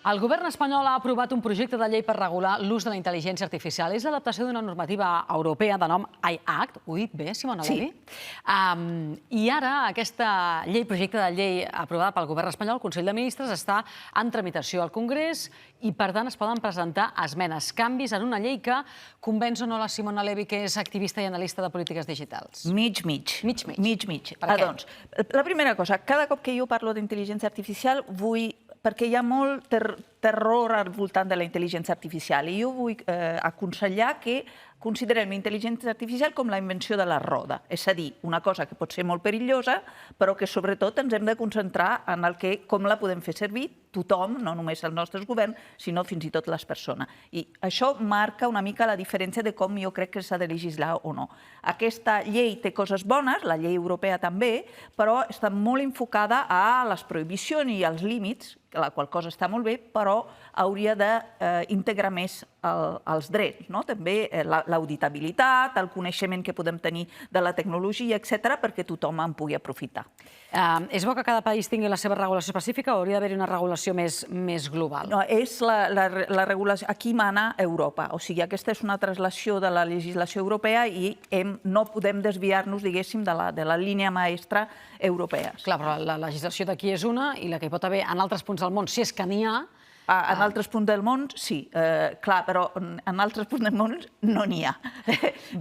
El govern espanyol ha aprovat un projecte de llei per regular l'ús de la intel·ligència artificial. És l'adaptació d'una normativa europea de nom iAct. Ho he dit bé, Simona Levi? I ara aquesta projecte de llei aprovada pel govern espanyol, el Consell de Ministres, està en tramitació al Congrés i, per tant, es poden presentar esmenes, canvis en una llei que convenç o no la Simona Levi, que és activista i analista de polítiques digitals? Mig. Per què? Doncs, la primera cosa, cada cop que jo parlo d'intel·ligència artificial vull perquè hi ha molt terror al voltant de la intel·ligència artificial i jo vull aconsellar que considerem la intel·ligència artificial com la invenció de la roda. És a dir, una cosa que pot ser molt perillosa, però que sobretot ens hem de concentrar en el que, com la podem fer servir tothom, no només els nostres governs, sinó fins i tot les persones. I això marca una mica la diferència de com jo crec que s'ha de legislar o no. Aquesta llei té coses bones, la llei europea també, però està molt enfocada a les prohibicions i als límits, la qual cosa està molt bé, però hauria d'integrar més els drets, també l'auditabilitat, el coneixement que podem tenir de la tecnologia, etc., perquè tothom en pugui aprofitar. És bo que cada país tingui la seva regulació específica o hauria d'haver-hi una regulació més global? No, és la regulació. Aquí mana Europa. O sigui, aquesta és una translació de la legislació europea i no podem desviar-nos, diguéssim, de la línia maestra europea. Clar, però la legislació d'aquí és una i la que hi pot haver en altres punts del món, si és que n'hi ha... En altres punts del món, sí. Clar, però en altres punts del món no n'hi ha.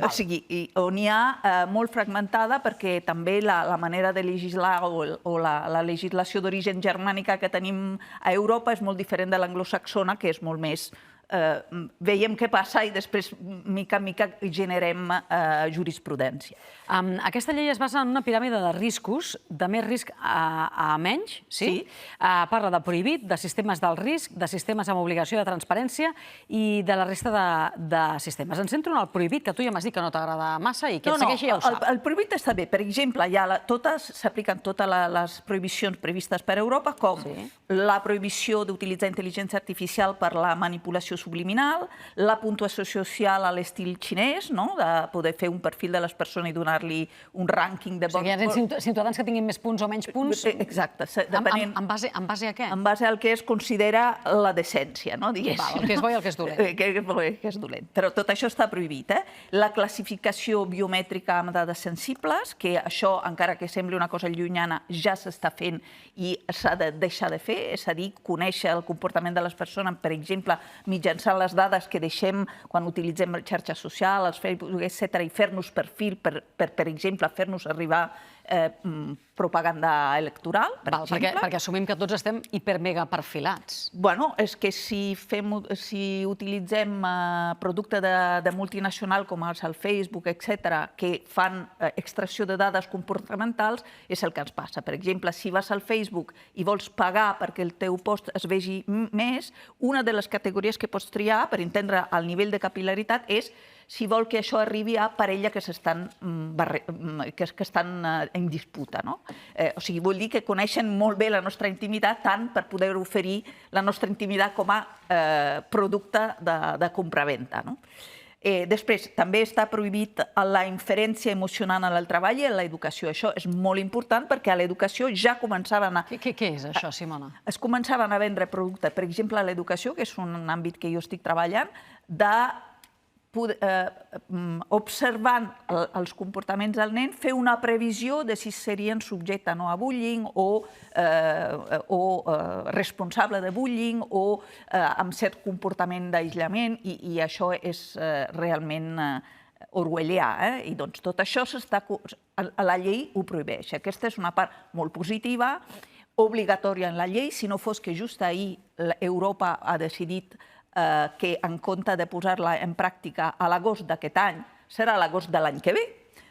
O sigui, on n'hi ha molt fragmentada perquè també la manera de legislar o la legislació d'origen germànica que tenim a Europa és molt diferent de l'anglosaxona, que és molt més... Veiem què passa i després, mica en mica, generem jurisprudència. Aquesta llei es basa en una piràmide de riscos, de més risc a menys, sí? Parla de prohibit, de sistemes d'alt risc, de sistemes amb obligació de transparència i de la resta de sistemes. Ens centro en el prohibit, que tu ja m'has dit que no t'agrada massa i que et segueixi ja ho sap. El prohibit està bé. Per exemple, s'apliquen totes les prohibicions previstes per Europa, com la prohibició d'utilitzar intel·ligència artificial per la manipulació subliminal, la puntuació social a l'estil xinès, de poder fer un perfil de les persones i donar-li un rànquing de... O sigui, hi ha ciutadans que tinguin més punts o menys punts? Exacte. En base a què? En base al que es considera la decència, diguéssim. El que és bo i el que és dolent. El que és bo i el que és dolent. Però tot això està prohibit. La classificació biomètrica amb dades sensibles, que això, encara que sembli una cosa llunyana, ja s'està fent i s'ha de deixar de fer, és a dir, conèixer el comportament de les persones, per exemple, mitjançant les dades que deixem quan utilitzem xarxes socials, Facebook, etc., i fer-nos perfil, per exemple, fer-nos arribar propaganda electoral, per exemple. Perquè assumim que tots estem hiper-mega perfilats. Bueno, és que si utilitzem producte de multinacional com és el Facebook, etc., que fan extracció de dades comportamentals, és el que ens passa. Per exemple, si vas al Facebook i vols pagar perquè el teu post es vegi més, una de les categories que pots triar per entendre el nivell de capil·laritat és si vol que això arribi a parella que estan en disputa. O sigui, vull dir que coneixen molt bé la nostra intimitat tant per poder oferir la nostra intimitat com a producte de compravenda. Després, també està prohibit la inferència emocional en el treball i en l'educació. Això és molt important perquè a l'educació ja començaven a... Què és això, Simona? Es començaven a vendre productes, per exemple, a l'educació, que és un àmbit que jo estic treballant, observant els comportaments del nen, fer una previsió de si serien subjectes a bullying o responsable de bullying o amb cert comportament d'aïllament, i això és realment orwellià. I doncs tot això la llei ho prohibeix. Aquesta és una part molt positiva, obligatòria en la llei, si no fos que just ahir Europa ha decidit que en compte de posar-la en pràctica a l'agost d'aquest any, serà a l'agost de l'any que ve.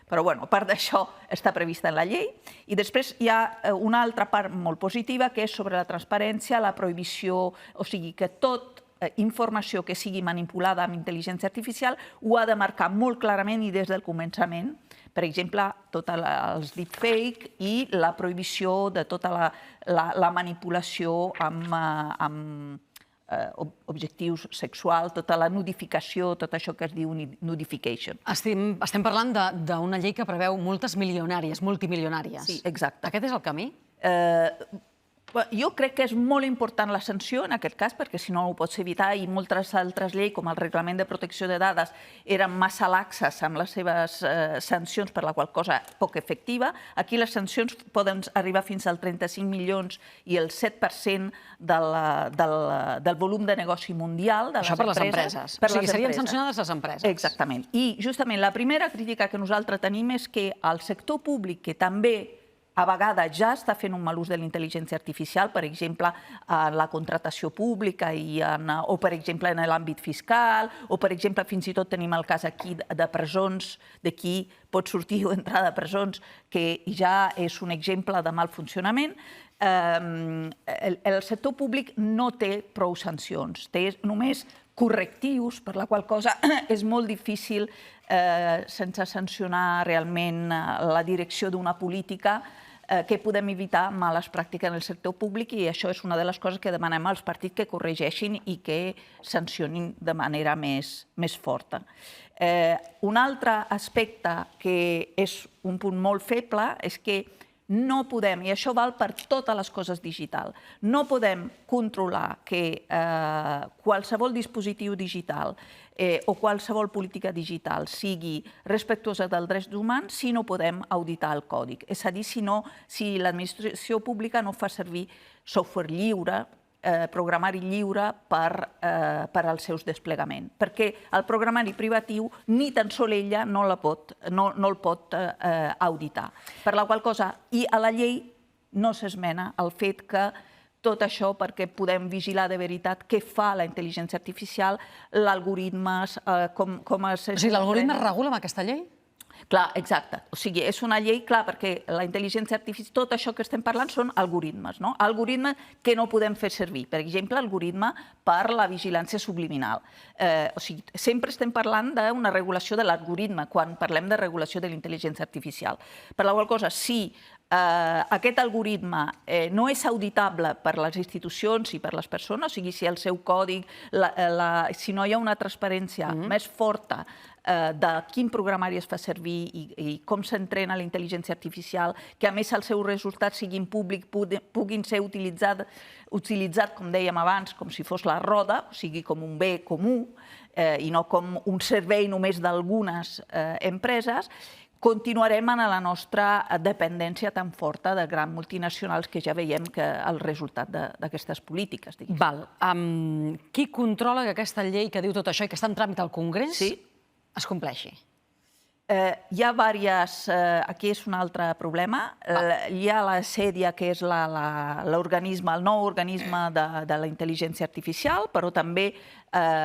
Però, a part d'això, està prevista en la llei. I després hi ha una altra part molt positiva, que és sobre la transparència, la prohibició, o sigui, que tota informació que sigui manipulada amb intel·ligència artificial ho ha de marcar molt clarament i des del començament. Per exemple, tots els deepfake i la prohibició de tota la manipulació amb objectius sexuals, tota la nudificació, tot això que es diu nudification. Estem parlant d'una llei que preveu multes milionàries, multimilionàries. Sí, exacte. Aquest és el camí? Jo crec que és molt important la sanció en aquest cas, perquè si no ho pots evitar, i moltes altres lleis, com el Reglament de Protecció de Dades, eren massa laxes amb les seves sancions, per la qual cosa poc efectiva. Aquí les sancions poden arribar fins al 35 milions i el 7% del volum de negoci mundial de les empreses. Això per les empreses. O sigui, serien sancionades les empreses. Exactament. I justament la primera crítica que nosaltres tenim és que el sector públic, que també a vegades ja està fent un mal ús de la intel·ligència artificial, per exemple, en la contractació pública o, per exemple, en l'àmbit fiscal, o, per exemple, fins i tot tenim el cas aquí de presons, de qui pot sortir o entrar de presons, que ja és un exemple de mal funcionament. El sector públic no té prou sancions, té només correctius, per la qual cosa és molt difícil, sense sancionar realment la direcció d'una política, que podem evitar males pràctiques en el sector públic, i això és una de les coses que demanem als partits que corregeixin i que sancionin de manera més forta. Un altre aspecte que és un punt molt feble és que no podem, i això val per totes les coses digitals, no podem controlar que qualsevol dispositiu digital o qualsevol política digital sigui respectuosa dels drets humans si no podem auditar el còdig. És a dir, si l'administració pública no fa servir software lliure, programari lliure per al seu desplegament. Perquè el programari privatiu ni tan sols ella no el pot auditar. Per la qual cosa, i a la llei no s'esmena el fet que tot això perquè podem vigilar de veritat què fa la intel·ligència artificial, l'algoritmes, com es... O sigui, l'algoritme es regula amb aquesta llei? Clar, exacte. O sigui, és una llei, clar, perquè la intel·ligència artificial, tot això que estem parlant són algoritmes, no? Algoritmes que no podem fer servir. Per exemple, algoritme per la vigilància subliminal. O sigui, sempre estem parlant d'una regulació de l'algoritme quan parlem de regulació de la intel·ligència artificial. Per la qual cosa, si aquest algoritme no és auditable per les institucions i per les persones, o sigui, si el seu còdig, si no hi ha una transparència més forta de quin programari es fa servir i com s'entrena la intel·ligència artificial, que a més els seus resultats siguin públics, puguin ser utilitzats, com dèiem abans, com si fos la roda, o sigui, com un bé comú, i no com un servei només d'algunes empreses, continuarem en la nostra dependència tan forta de grans multinacionals que ja veiem que el resultat d'aquestes polítiques. Val. Qui controla que aquesta llei que diu tot això i que està en tràmit al Congrés es compleixi? Hi ha diverses... Aquí és un altre problema. Hi ha la CEDIA, que és l'organisme, el nou organisme de la intel·ligència artificial, però també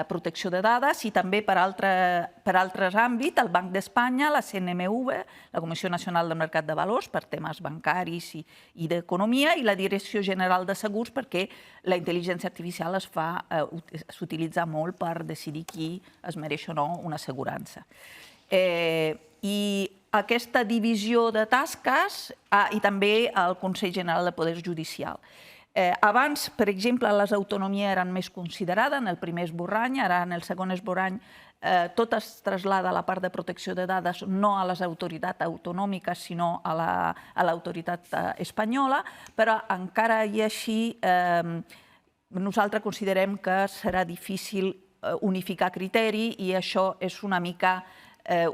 protecció de dades, i també per altres àmbits, el Banc d'Espanya, la CNMV, la Comissió Nacional del Mercat de Valors, per temes bancaris i d'economia, i la Direcció General de Segurs, perquè la intel·ligència artificial s'utilitza molt per decidir qui es mereix o no una assegurança. I aquesta divisió de tasques, i també el Consell General de Poder Judicial. Abans, per exemple, les autonomies eren més considerades en el primer esborrany, ara en el segon esborrany tot es trasllada a la part de protecció de dades no a les autoritats autonòmiques, sinó a l'autoritat espanyola, però encara i així nosaltres considerem que serà difícil unificar criteri, i això és una mica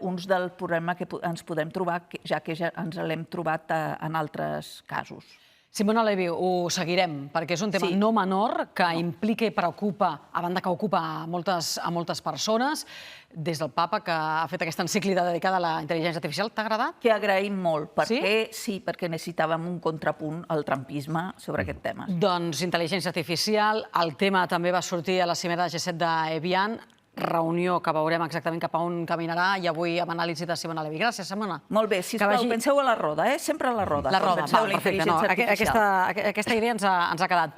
un dels problemes que ens podem trobar, ja que ens l'hem trobat en altres casos. Simona Levi, ho seguirem, perquè és un tema no menor que implica i preocupa, a banda que ocupa a moltes persones, des del papa, que ha fet aquesta encíclica dedicada a la intel·ligència artificial. T'ha agradat? Que agraïm molt, perquè necessitàvem un contrapunt al trumpisme sobre aquest tema. Doncs intel·ligència artificial, el tema també va sortir a la cimera de G7 d'Evian, reunió que veurem exactament cap a on caminarà, i avui amb anàlisi de Simona Levi. Gràcies, Simona. Molt bé, sisplau, penseu a la roda, sempre a la roda. La roda, perfecte. Aquesta idea ens ha quedat.